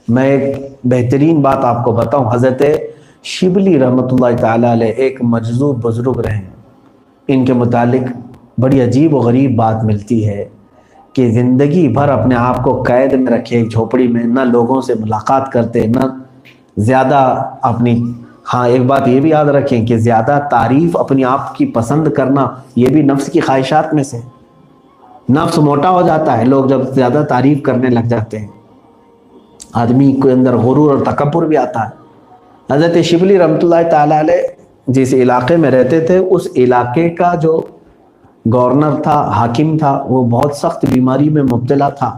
میں ایک بہترین بات آپ کو بتاؤں، حضرت شبلی رحمۃ اللہ تعالیٰ علیہ ایک مجذوب بزرگ رہے ہیں۔ ان کے متعلق بڑی عجیب و غریب بات ملتی ہے کہ زندگی بھر اپنے آپ کو قید میں رکھے ایک جھوپڑی میں، نہ لوگوں سے ملاقات کرتے، نہ زیادہ اپنی، ہاں ایک بات یہ بھی یاد رکھیں کہ زیادہ تعریف اپنی آپ کی پسند کرنا یہ بھی نفس کی خواہشات میں سے، نفس موٹا ہو جاتا ہے لوگ جب زیادہ تعریف کرنے لگ جاتے ہیں، آدمی کے اندر غرور اور تکبر بھی آتا ہے۔ حضرت شبلی رحمۃ اللہ تعالیٰ علیہ جس علاقے میں رہتے تھے، اس علاقے کا جو گورنر تھا، حاکم تھا، وہ بہت سخت بیماری میں مبتلا تھا،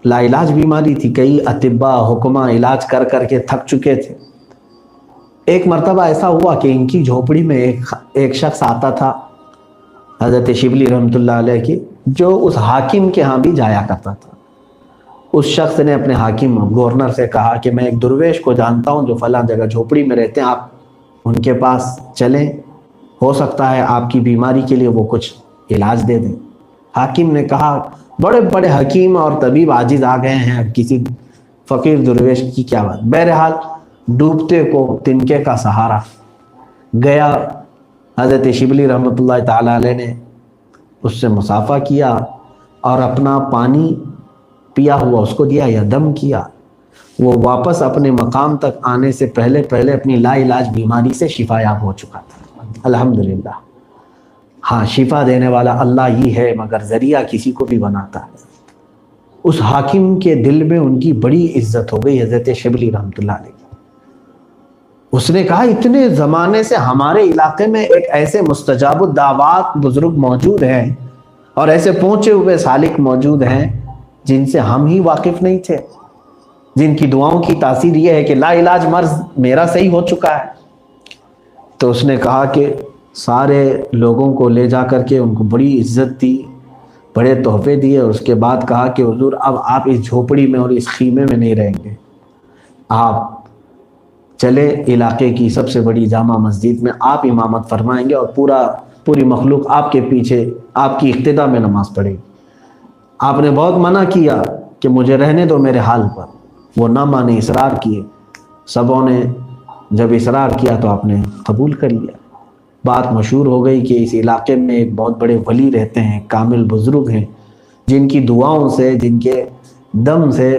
لا علاج بیماری تھی، کئی اطباء حکماء علاج کر کر کے تھک چکے تھے۔ ایک مرتبہ ایسا ہوا کہ ان کی جھوپڑی میں ایک شخص آتا تھا حضرت شبلی رحمۃ اللہ علیہ کی، جو اس حاکم کے ہاں بھی جایا کرتا تھا۔ اس شخص نے اپنے حاکم گورنر سے کہا کہ میں ایک درویش کو جانتا ہوں جو فلاں جگہ جھوپڑی میں رہتے ہیں، آپ ان کے پاس چلیں، ہو سکتا ہے آپ کی بیماری کے لیے وہ کچھ علاج دے دیں۔ حاکم نے کہا بڑے بڑے حکیم اور طبیب عاجز آ گئے ہیں، اب کسی فقیر درویش کی کیا بات۔ بہرحال ڈوبتے کو تنکے کا سہارا گیا۔ حضرت شبلی رحمۃ اللہ تعالیٰ علیہ نے اس سے مصافحہ کیا اور اپنا پانی پیا ہوا اس کو دیا یا دم کیا۔ وہ واپس اپنے مقام تک آنے سے پہلے اپنی لا علاج بیماری سے شفا یاب ہو چکا تھا۔ الحمدللہ۔ ہاں، شفا دینے والا اللہ ہی ہے، مگر ذریعہ کسی کو بھی بناتا ہے۔ اس حاکم کے دل میں ان کی بڑی عزت ہو گئی حضرت شبلی رحمۃ اللہ علیہ۔ اس نے کہا اتنے زمانے سے ہمارے علاقے میں ایک ایسے مستجاب الدعوات بزرگ موجود ہیں اور ایسے پہنچے ہوئے سالک موجود ہیں جن سے ہم ہی واقف نہیں تھے، جن کی دعاؤں کی تاثیر یہ ہے کہ لا علاج مرض میرا صحیح ہو چکا ہے۔ تو اس نے کہا کہ سارے لوگوں کو لے جا کر کے ان کو بڑی عزت دی، بڑے تحفے دیے، اور اس کے بعد کہا کہ حضور اب آپ اس جھوپڑی میں اور اس خیمے میں نہیں رہیں گے، آپ چلے علاقے کی سب سے بڑی جامع مسجد میں آپ امامت فرمائیں گے اور پوری مخلوق آپ کے پیچھے آپ کی اقتداء میں نماز پڑھے گی۔ آپ نے بہت منع کیا کہ مجھے رہنے دو میرے حال پر، وہ نہ مانے، اصرار کیے، سبوں نے جب اصرار کیا تو آپ نے قبول کر لیا۔ بات مشہور ہو گئی کہ اس علاقے میں ایک بہت بڑے ولی رہتے ہیں، کامل بزرگ ہیں، جن کی دعاؤں سے، جن کے دم سے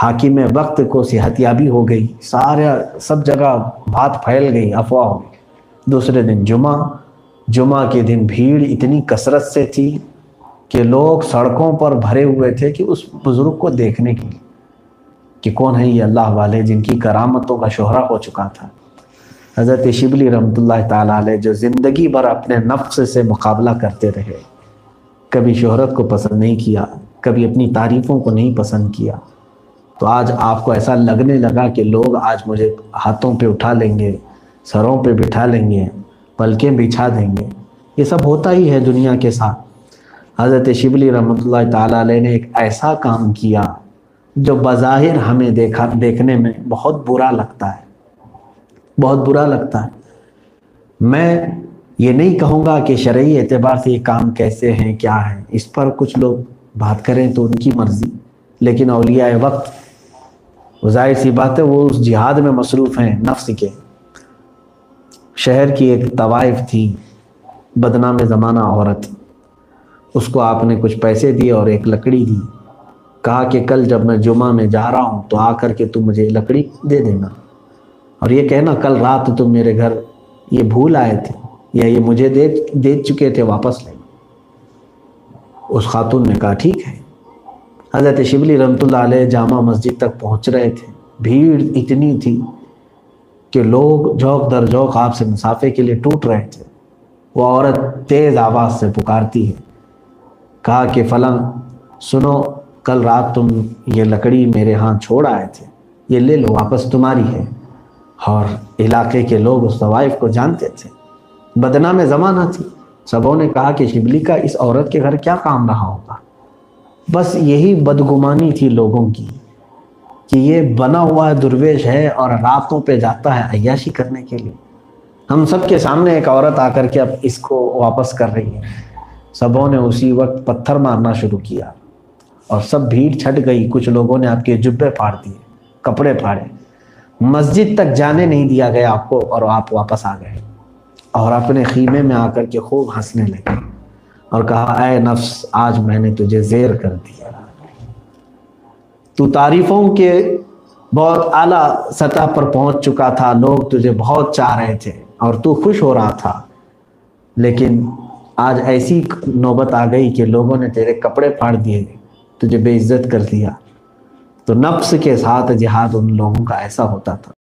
حاکم وقت کو صحت یابی ہو گئی، سب جگہ بات پھیل گئی، افواہ ہو گئی۔ دوسرے دن جمعہ کے دن بھیڑ اتنی کثرت سے تھی کہ لوگ سڑکوں پر بھرے ہوئے تھے کہ اس بزرگ کو دیکھنے کے لیے کہ کون ہے یہ اللہ والے جن کی کرامتوں کا شہرہ ہو چکا تھا۔ حضرت شبلی رحمۃ اللہ تعالیٰ علیہ جو زندگی بھر اپنے نفس سے مقابلہ کرتے رہے، کبھی شہرت کو پسند نہیں کیا، کبھی اپنی تعریفوں کو نہیں پسند کیا، تو آج آپ کو ایسا لگنے لگا کہ لوگ آج مجھے ہاتھوں پہ اٹھا لیں گے، سروں پہ بٹھا لیں گے، پلکیں بچھا دیں گے۔ یہ سب ہوتا ہی ہے دنیا کے ساتھ۔ حضرت شبلی رحمۃ اللہ تعالیٰ علیہ نے ایک ایسا کام کیا جو بظاہر ہمیں دیکھنے میں بہت برا لگتا ہے، بہت برا لگتا ہے۔ میں یہ نہیں کہوں گا کہ شرعی اعتبار سے یہ کام کیسے ہیں، کیا ہے، اس پر کچھ لوگ بات کریں تو ان کی مرضی، لیکن اولیاء وقت ظاہر سی بات ہے وہ اس جہاد میں مصروف ہیں نفس کے۔ شہر کی ایک طوائف تھی، بدنام زمانہ عورت، اس کو آپ نے کچھ پیسے دیے اور ایک لکڑی دی، کہا کہ کل جب میں جمعہ میں جا رہا ہوں تو آ کر کے تم مجھے لکڑی دے دینا، اور یہ کہنا کل رات تم میرے گھر یہ بھول آئے تھے یا یہ مجھے دے چکے تھے، واپس لیں۔ اس خاتون نے کہا ٹھیک ہے۔ حضرت شبلی رحمۃ اللہ علیہ جامع مسجد تک پہنچ رہے تھے، بھیڑ اتنی تھی کہ لوگ جوق در جوق آپ سے مصافحے کے لیے ٹوٹ رہے تھے۔ وہ عورت تیز آواز سے پکارتی ہے، کہا کہ فلاں سنو، کل رات تم یہ لکڑی میرے ہاں چھوڑ آئے تھے، یہ لے لو، واپس تمہاری ہے۔ اور علاقے کے لوگ اس طوائف کو جانتے تھے، بدنام زمانہ تھی، سبوں نے کہا کہ شبلی کا اس عورت کے گھر کیا کام رہا ہوگا۔ بس یہی بدگمانی تھی لوگوں کی کہ یہ بنا ہوا درویش ہے اور راتوں پہ جاتا ہے عیاشی کرنے کے لیے۔ ہم سب کے سامنے ایک عورت آ کر کے اب اس کو واپس کر رہی ہے۔ سبوں نے اسی وقت پتھر مارنا شروع کیا اور سب بھیڑ چھٹ گئی، کچھ لوگوں نے آپ کے جبے پھاڑ دیے۔ کپڑے پھاڑے، مسجد تک جانے نہیں دیا گیا آپ کو، اور آپ واپس آ گئے اور اپنے خیمے میں آ کر کے خوب ہنسنے لگے اور کہا اے نفس آج میں نے تجھے زیر کر دیا، تو تعریفوں کے بہت اعلیٰ سطح پر پہنچ چکا تھا، لوگ تجھے بہت چاہ رہے تھے اور تو خوش ہو رہا تھا، لیکن آج ایسی نوبت آ گئی کہ لوگوں نے تیرے کپڑے پھاڑ دیے، تجھے بے عزت کر دیا۔ تو نفس کے ساتھ جہاد ان لوگوں کا ایسا ہوتا تھا۔